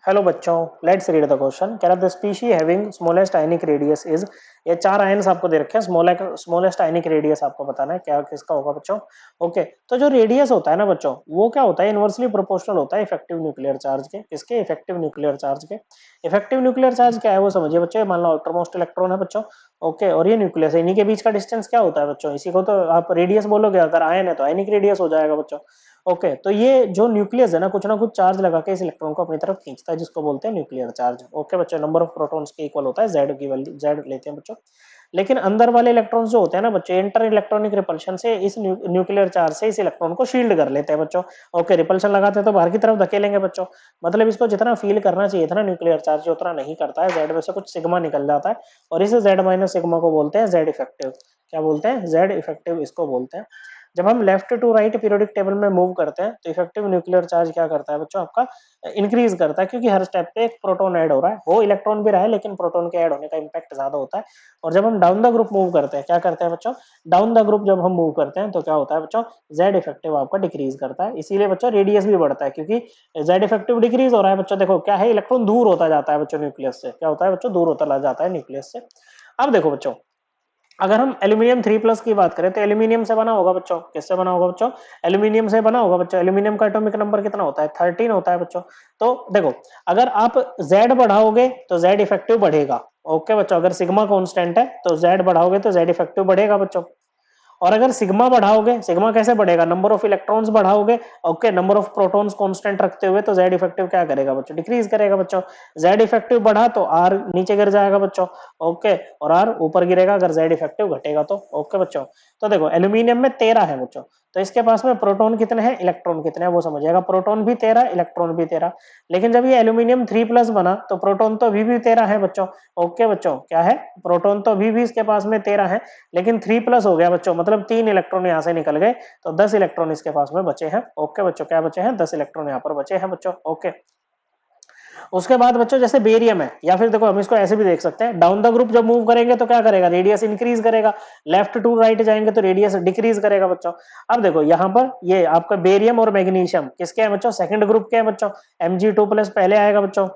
Hello बच्चों, let's read the question. कह रहा the species having smallest ionic radius is. ये चार आयन्स आपको दे रखे हैं, स्मॉलेस्ट आयनिक रेडियस आपको बताना है क्या किसका होगा बच्चों। ओके, तो जो रेडियस होता है ना बच्चों, वो क्या होता है, इनवर्सली प्रोपोर्शनल होता है इफेक्टिव न्यूक्लियर चार्ज के। किसके? इफेक्टिव न्यूक्लियर चार्ज के। इफेक्टिव न्यूक्लियर चार्ज क्या है वो समझिए बच्चों। मान लो आउटरमोस्ट इलेक्ट्रॉन है बच्चों, ओके, और ये न्यूक्लियस है, इन्हीं के बीच का डिस्टेंस क्या होता है बच्चों, इसी को तो आप रेडियस बोलोगे। अगर आयन है तो आयनिक रेडियस हो जाएगा बच्चों। ओके, तो ये जो न्यूक्लियस है ना कुछ चार्ज लगा के इस इलेक्ट्रॉन को अपनी तरफ खींचता है, जिसको बोलते हैं न्यूक्लियर चार्ज। ओके बच्चों, नंबर ऑफ प्रोटॉन्स के इक्वल होता है जेड की वैल्यू, जेड लेते हैं बच्चों। लेकिन अंदर वाले इलेक्ट्रॉन्स जो होते हैं ना बच्चों, इंटर इलेक्ट्रॉनिक रिपल्शन से इस न्यूक्लियर चार्ज से इस इलेक्ट्रॉन को शील्ड कर लेते हैं बच्चों। ओके, रिपल्शन लगाते हैं तो बाहर की तरफ धकेलेंगे बच्चों। मतलब इसको जितना फील करना चाहिए था ना न्यूक्लियर चार्ज, उतना नहीं करता है। जेड में से कुछ सिग्मा निकल जाता है और इसे जेड माइनस सिग्मा को बोलते हैं जेड इफेक्टिव। क्या बोलते हैं? जेड इफेक्टिव इसको बोलते हैं। जब हम left to right periodic table में मूव करते हैं तो इफेक्टिव न्यूक्लियर चार्ज क्या करता है बच्चों, आपका इंक्रीज करता है, क्योंकि हर स्टेप पे एक प्रोटॉन ऐड हो रहा है। वो इलेक्ट्रॉन भी रहा है लेकिन प्रोटॉन के ऐड होने का इंपैक्ट ज्यादा होता है। और जब हम डाउन द ग्रुप मूव करते हैं, क्या करते हैं बच्चों, डाउन द ग्रुप जब हम मूव करते हैं तो क्या होता है बच्चों, जेड इफेक्टिव आपका डिक्रीज करता है। इसीलिए बच्चों रेडियस भी बढ़ता है, क्योंकि जेड इफेक्टिव डिक्रीज हो रहा है बच्चों। देखो क्या है, इलेक्ट्रॉन दूर होता जाता है बच्चों न्यूक्लियस से। क्या होता है बच्चों, दूर होता जाता है न्यूक्लियस से। अब देखो बच्चों, अगर हम एल्यूमिनियम 3+ की बात करें तो एल्यूमिनियम से बना होगा बच्चों। किससे बना होगा बच्चों? एल्यूमिनियम से बना होगा बच्चों। एल्यूमिनियम का एटॉमिक नंबर कितना होता है? 13 होता है बच्चों। तो देखो, अगर आप Z बढ़ाओगे तो Z इफेक्टिव बढ़ेगा। ओके बच्चों, अगर सिग्मा कांस्टेंट है तो Z बढ़ाओगे तो Z इफेक्टिव बढ़ेगा बच्चों। और अगर सिग्मा बढ़ाओगे, सिग्मा कैसे बढ़ेगा, नंबर ऑफ इलेक्ट्रॉन्स बढ़ाओगे। Okay, number of protons constant रखते हुए तो जेड इफेक्टिव क्या करेगा बच्चों, डिक्रीज करेगा बच्चों। जेड इफेक्टिव बढ़ा तो आर नीचे गिर जाएगा बच्चों। ओके, और आर ऊपर गिरेगा अगर जेड इफेक्टिव घटेगा तो। ओके बच्चों, तो देखो एल्यूमिनियम में 13 है बच्चों, तो इसके पास में प्रोटॉन कितने हैं, इलेक्ट्रॉन कितने हैं वो समझिएगा। प्रोटॉन भी 13, इलेक्ट्रॉन भी 13। लेकिन जब ये एल्यूमिनियम 3+ बना तो प्रोटॉन तो अभी भी 13 है बच्चों। ओके बच्चों, क्या है, प्रोटॉन तो अभी भी इसके पास में 13 है, लेकिन 3+ हो गया बच्चों, मतलब 3 इलेक्ट्रॉन यहाँ से निकल गए, तो 10 इलेक्ट्रॉन इसके पास में बचे हैं। ओके बच्चों, क्या बचे हैं, 10 इलेक्ट्रॉन यहाँ पर बचे हैं बच्चों। ओके, उसके बाद बच्चों जैसे बेरियम है, या फिर देखो हम इसको ऐसे भी देख सकते हैं, डाउन द ग्रुप जब मूव करेंगे तो क्या करेगा, रेडियस इंक्रीज करेगा। लेफ्ट टू राइट जाएंगे तो रेडियस डिक्रीज करेगा बच्चों। अब देखो यहाँ पर ये आपका बेरियम और मैग्नीशियम किसके हैं बच्चों, सेकंड ग्रुप के हैं बच्चों। Mg2+ पहले आएगा बच्चों।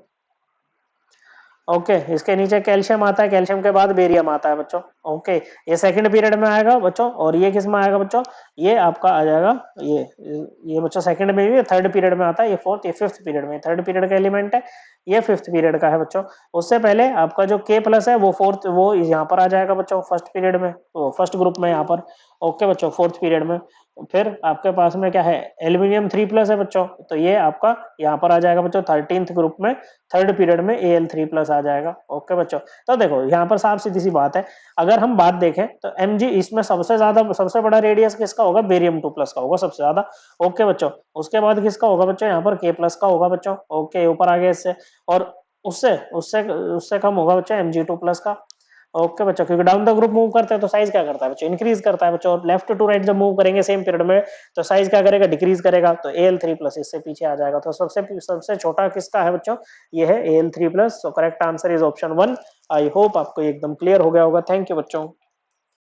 ओके, इसके नीचे कैल्शियम आता है, कैल्शियम के बाद बेरियम आता है बच्चों। ओके, ये सेकंड पीरियड में आएगा बच्चों, और ये किस में आएगा बच्चों, ये आपका आ जाएगा, ये बच्चों सेकंड में, ये थर्ड पीरियड में आता है, ये फोर्थ, ये फिफ्थ पीरियड में, थर्ड पीरियड का एलिमेंट है, ये फिफ्थ पीरियड का है बच्चों। उससे पहले आपका जो K+ है वो फोर्थ, वो यहाँ पर आ जाएगा बच्चों फर्स्ट पीरियड में, वो फर्स्ट ग्रुप में यहाँ पर। ओके बच्चों, फोर्थ पीरियड में। फिर आपके पास में क्या है, एल्यूमिनियम 3+ है बच्चों, तो ये आपका यहाँ पर आ जाएगा बच्चों 13th ग्रुप में, थर्ड पीरियड में Al3+ आ जाएगा। ओके बच्चों, तो देखो यहाँ पर साफ सीधी सी बात है, अगर हम बात देखें तो Mg इसमें सबसे ज्यादा, सबसे बड़ा रेडियस किसका होगा, बेरियम 2+ का होगा सबसे ज्यादा। ओके बच्चों, उसके बाद किसका होगा बच्चों, यहाँ पर K+ का होगा बच्चों। ओके, ऊपर आ गया इससे, और उससे उससे उससे कम होगा बच्चों Mg2+ का। ओके बच्चों, क्योंकि डाउन द ग्रुप मूव करते हैं तो साइज क्या करता है बच्चों, इंक्रीज करता है बच्चों। और लेफ्ट टू राइट जब मूव करेंगे सेम पीरियड में तो साइज क्या करेगा, डिक्रीज करेगा। तो Al3+ इससे पीछे आ जाएगा। तो सबसे सबसे छोटा किसका है बच्चों, ये है Al3+। So correct answer is option 1। I hope आपको एकदम क्लियर हो गया होगा। थैंक यू बच्चों।